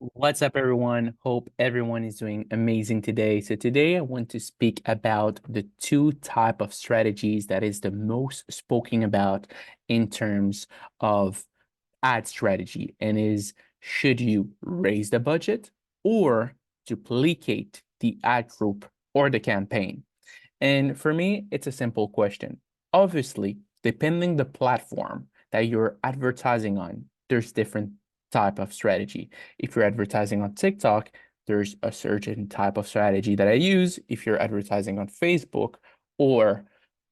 What's up, everyone? Hope everyone is doing amazing today. So today I want to speak about the two type of strategies that is the most spoken about in terms of ad strategy, and is should you raise the budget or duplicate the ad group or the campaign? And for me, it's a simple question. Obviously, depending the platform that you're advertising on, there's different type of strategy. If you're advertising on TikTok, there's a certain type of strategy that I use. If you're advertising on Facebook or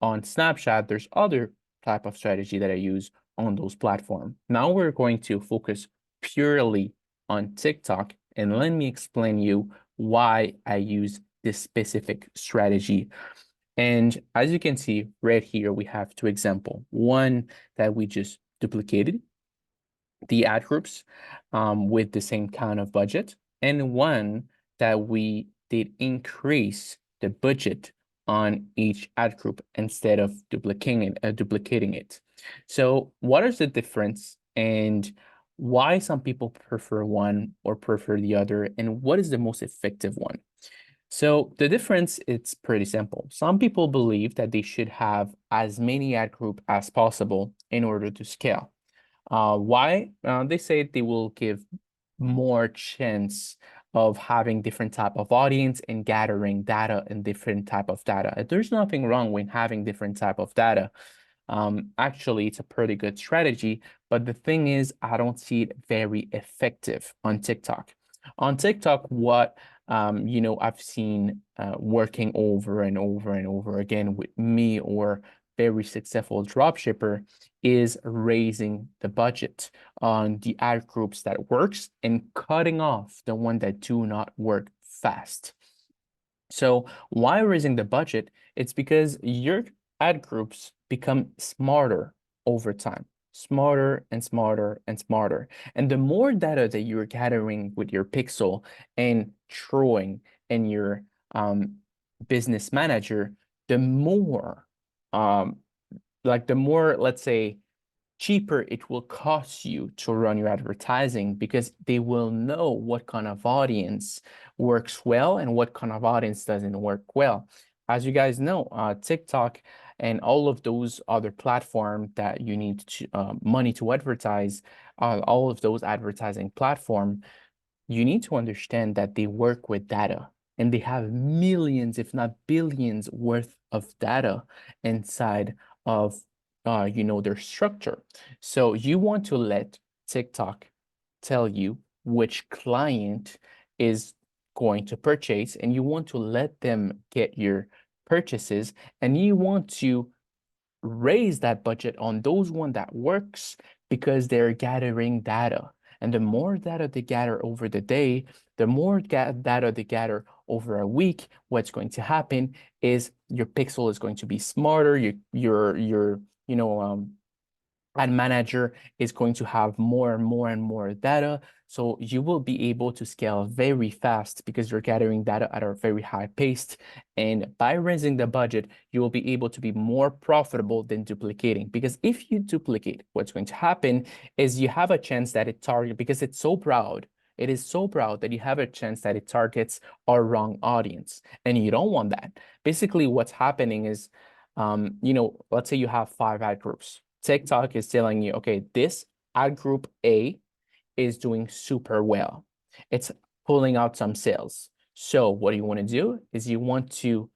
on Snapchat, there's other type of strategy that I use on those platforms. Now we're going to focus purely on TikTok, and let me explain you why I use this specific strategy. And as you can see right here, we have two examples. One that we just duplicated the ad groups with the same kind of budget, and one that we did increase the budget on each ad group instead of duplicating it. So what is the difference, and why some people prefer one or prefer the other, and what is the most effective one? So the difference, it's pretty simple. Some people believe that they should have as many ad group as possible in order to scale. Why? They say they will give more chance of having different type of audience and gathering data and different type of data. There's nothing wrong with having different type of data. Actually, it's a pretty good strategy, but the thing is, I don't see it very effective on TikTok. On TikTok, what I've seen working over and over and over again with me or very successful dropshipper is raising the budget on the ad groups that works and cutting off the one that do not work fast. So why raising the budget? It's because your ad groups become smarter over time, smarter and smarter and smarter. And the more data that you're gathering with your pixel and throwing in your business manager, the more the more, let's say, cheaper it will cost you to run your advertising, because they will know what kind of audience works well and what kind of audience doesn't work well. As you guys know, TikTok and all of those other platforms that you need to, money to advertise, all of those advertising platform, you need to understand that they work with data, and they have millions, if not billions, worth of data inside of their structure. So you want to let TikTok tell you which client is going to purchase, and you want to let them get your purchases, and you want to raise that budget on those one that works, because they're gathering data. And the more data they gather over the day, the more data they gather over a week, what's going to happen is your pixel is going to be smarter. Your ad manager is going to have more and more and more data. So you will be able to scale very fast because you're gathering data at a very high pace. And by raising the budget, you will be able to be more profitable than duplicating. Because if you duplicate, what's going to happen is you have a chance that it targets, because it's so broad. It is so broad that you have a chance that it targets our wrong audience. And you don't want that. Basically, what's happening is, let's say you have 5 ad groups. TikTok is telling you, okay, this ad group A is doing super well. It's pulling out some sales. So what you want to do is you want to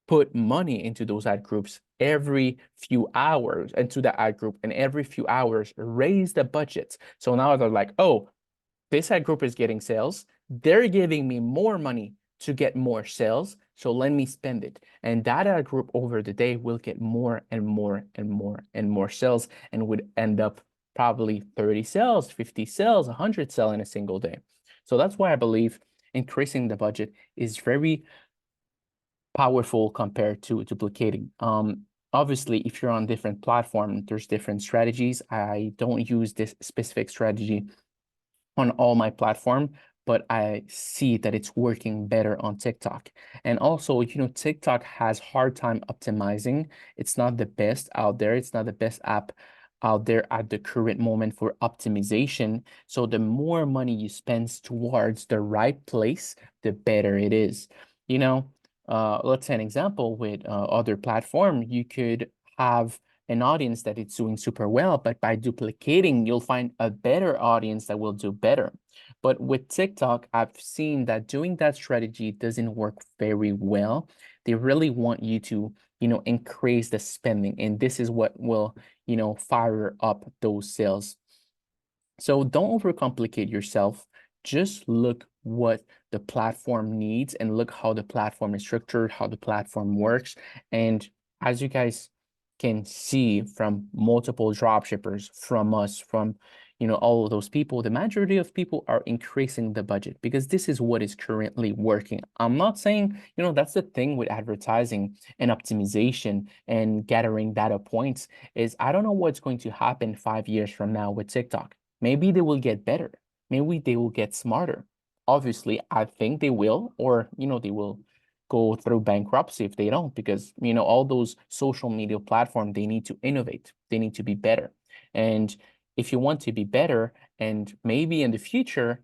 put money into those ad groups every few hours, into the ad group, and every few hours raise the budget. So now they're like, oh, this ad group is getting sales. They're giving me more money to get more sales, so let me spend it. And that ad group over the day will get more and more and more and more sales, and would end up probably 30 sales, 50 sales, 100 sales in a single day. So that's why I believe increasing the budget is very powerful compared to duplicating. Obviously, if you're on different platform, there's different strategies. I don't use this specific strategy on all my platform, but I see that it's working better on TikTok. And also, TikTok has hard time optimizing. It's not the best out there. It's not the best app out there at the current moment for optimization. So the more money you spend towards the right place, the better it is. You know, let's say an example with other platform, you could have an audience that it's doing super well, but by duplicating, you'll find a better audience that will do better. But with TikTok, I've seen that doing that strategy doesn't work very well. They really want you to, increase the spending, and this is what will, fire up those sales. So don't overcomplicate yourself. Just look what the platform needs and look how the platform is structured, how the platform works. And as you guys can see from multiple dropshippers, from us, from all of those people, the majority of people are increasing the budget because this is what is currently working. I'm not saying, that's the thing with advertising and optimization and gathering data points is I don't know what's going to happen 5 years from now with TikTok. Maybe they will get better. Maybe they will get smarter. Obviously, I think they will, or they will go through bankruptcy if they don't, because all those social media platforms, they need to innovate. They need to be better. And if you want to be better, and maybe in the future,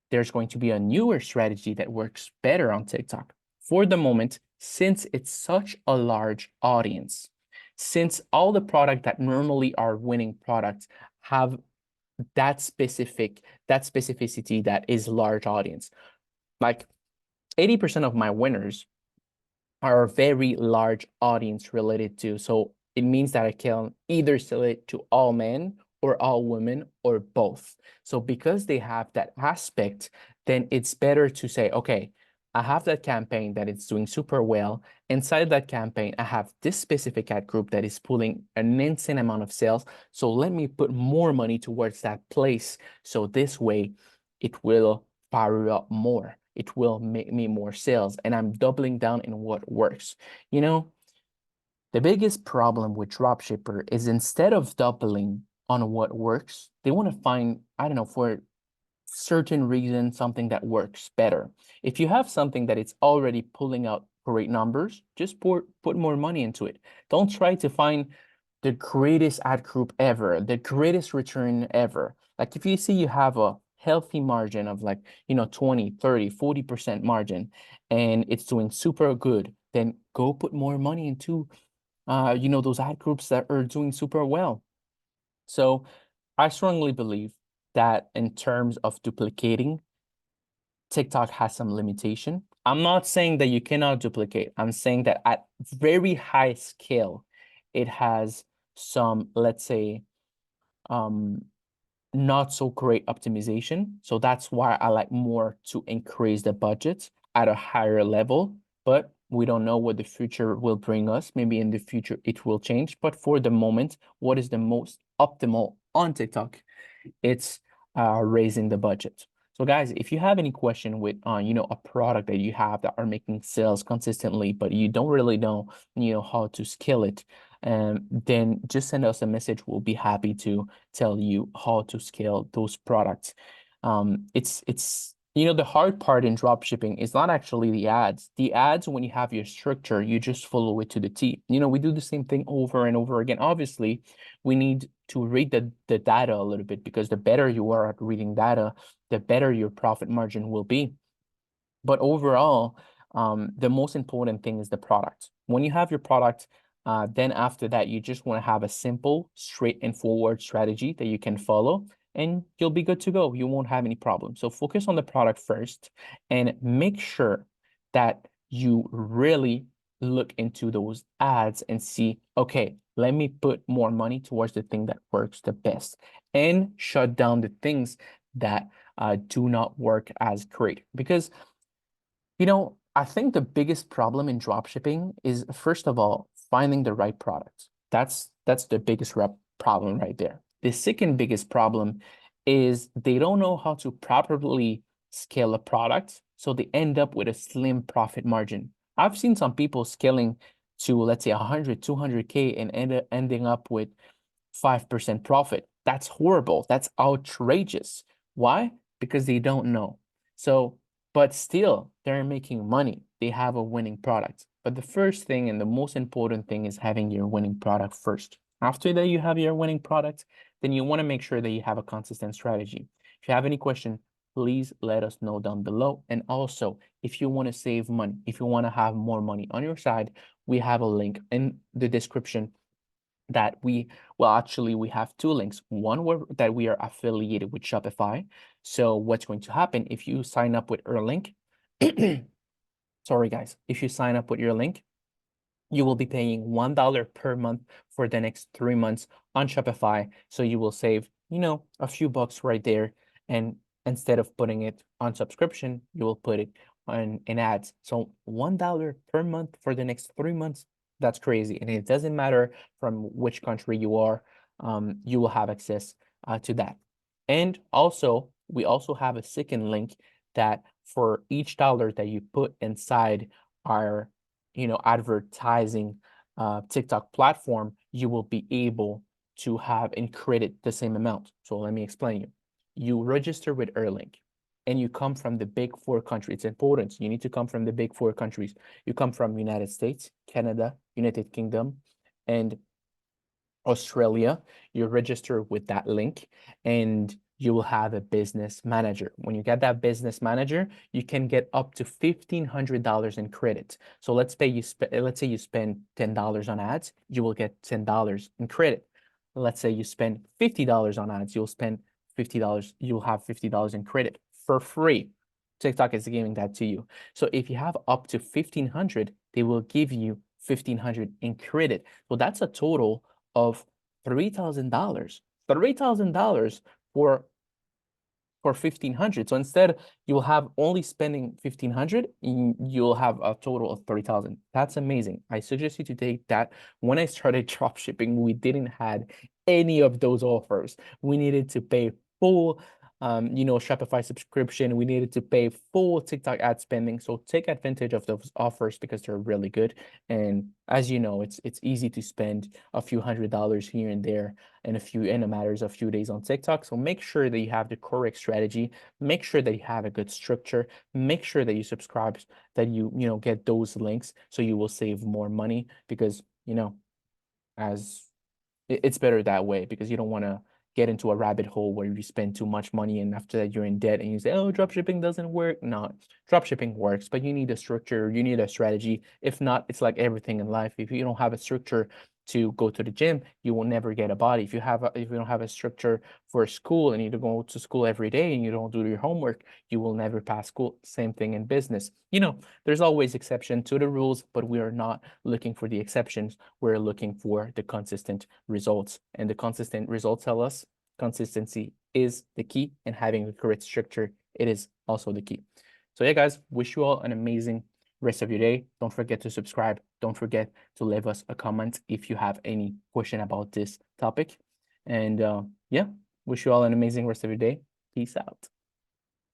there's going to be a newer strategy that works better on TikTok. For the moment, since it's such a large audience, since all the products that normally are winning products have that specificity that is large audience. Like 80% of my winners are a very large audience related to. So it means that I can either sell it to all men or all women or both. So because they have that aspect, then it's better to say, okay, I have that campaign that it's doing super well. Inside that campaign, I have this specific ad group that is pulling an insane amount of sales. So let me put more money towards that place. So this way it will fire up more. It will make me more sales, and I'm doubling down in what works. The biggest problem with dropshipper is instead of doubling on what works, they want to find, I don't know, for certain reason, something that works better. If you have something that it's already pulling out great numbers, just put more money into it. Don't try to find the greatest ad group ever, the greatest return ever. Like if you see you have a healthy margin of 20, 30, 40% margin and it's doing super good, then go put more money into those ad groups that are doing super well. So I strongly believe that in terms of duplicating, TikTok has some limitation. I'm not saying that you cannot duplicate. I'm saying that at very high scale, it has some, let's say, not so great optimization. So that's why I like more to increase the budget at a higher level. But we don't know what the future will bring us. Maybe in the future it will change. But for the moment, what is the most optimal on TikTok? It's raising the budget. So guys, if you have any question with a product that you have that are making sales consistently, but you don't really know how to scale it, then just send us a message. We'll be happy to tell you how to scale those products. It's the hard part in drop shipping is not actually the ads. The ads, when you have your structure, you just follow it to the T. We do the same thing over and over again. Obviously, we need to read the data a little bit, because the better you are at reading data, the better your profit margin will be. But overall, the most important thing is the product. When you have your product, then after that, you just want to have a simple, straight and forward strategy that you can follow, and you'll be good to go. You won't have any problems. So focus on the product first and make sure that you really look into those ads and see, okay, let me put more money towards the thing that works the best and shut down the things that do not work as great. Because I think the biggest problem in dropshipping is, first of all, finding the right product. That's the biggest problem right there. The second biggest problem is they don't know how to properly scale a product, so they end up with a slim profit margin. I've seen some people scaling to, let's say, 100, 200K and ending up with 5% profit. That's horrible. That's outrageous. Why? Because they don't know. So, but still, they're making money. They have a winning product. But the first thing and the most important thing is having your winning product first. After that, you have your winning product, then you want to make sure that you have a consistent strategy. If you have any question, please let us know down below. And also, if you want to save money, if you want to have more money on your side, we have a link in the description that actually we have two links. One that we are affiliated with Shopify. So what's going to happen if you sign up with our link? Sorry, guys. If you sign up with your link, you will be paying $1 per month for the next 3 months on Shopify. So you will save, a few bucks right there. And instead of putting it on subscription, you will put it in ads. So $1 per month for the next 3 months. That's crazy. And it doesn't matter from which country you are, you will have access to that. And also, we also have a second link that for each dollar that you put inside our advertising TikTok platform, you will be able to have and credit the same amount. So let me explain you. You register with Erlink and you come from the big four countries. It's important. You need to come from the big four countries. You come from United States, Canada, United Kingdom, and Australia. You register with that link and you will have a business manager. When you get that business manager, you can get up to $1,500 in credit. So let's say you spend $10 on ads, you will get $10 in credit. Let's say you spend $50 on ads, you'll spend $50, you'll have $50 in credit for free. TikTok is giving that to you. So if you have up to 1,500, they will give you 1,500 in credit. So that's a total of $3,000. $3,000 for 1,500. So instead, you will have only spending 1,500, you'll have a total of 30,000. That's amazing. I suggest you to take that. When I started drop shipping, we didn't had any of those offers. We needed to pay full Shopify subscription. We needed to pay full TikTok ad spending. So take advantage of those offers because they're really good. And as you know, it's easy to spend a few $100s here and there in a matters of few days on TikTok. So make sure that you have the correct strategy. Make sure that you have a good structure. Make sure that you subscribe, that you get those links so you will save more money because as it's better that way because you don't want to get into a rabbit hole where you spend too much money and after that you're in debt and you say, oh, dropshipping doesn't work. No, dropshipping works, but you need a structure, you need a strategy. If not, it's like everything in life. If you don't have a structure to go to the gym, you will never get a body. If you don't have a structure for school and you don't go to school every day and you don't do your homework, you will never pass school. Same thing in business. There's always exception to the rules, but we are not looking for the exceptions. We're looking for the consistent results. And the consistent results tell us consistency is the key, and having the correct structure, it is also the key. So yeah, guys, wish you all an amazing rest of your day. Don't forget to subscribe. Don't forget to leave us a comment if you have any question about this topic. And yeah, wish you all an amazing rest of your day. Peace out.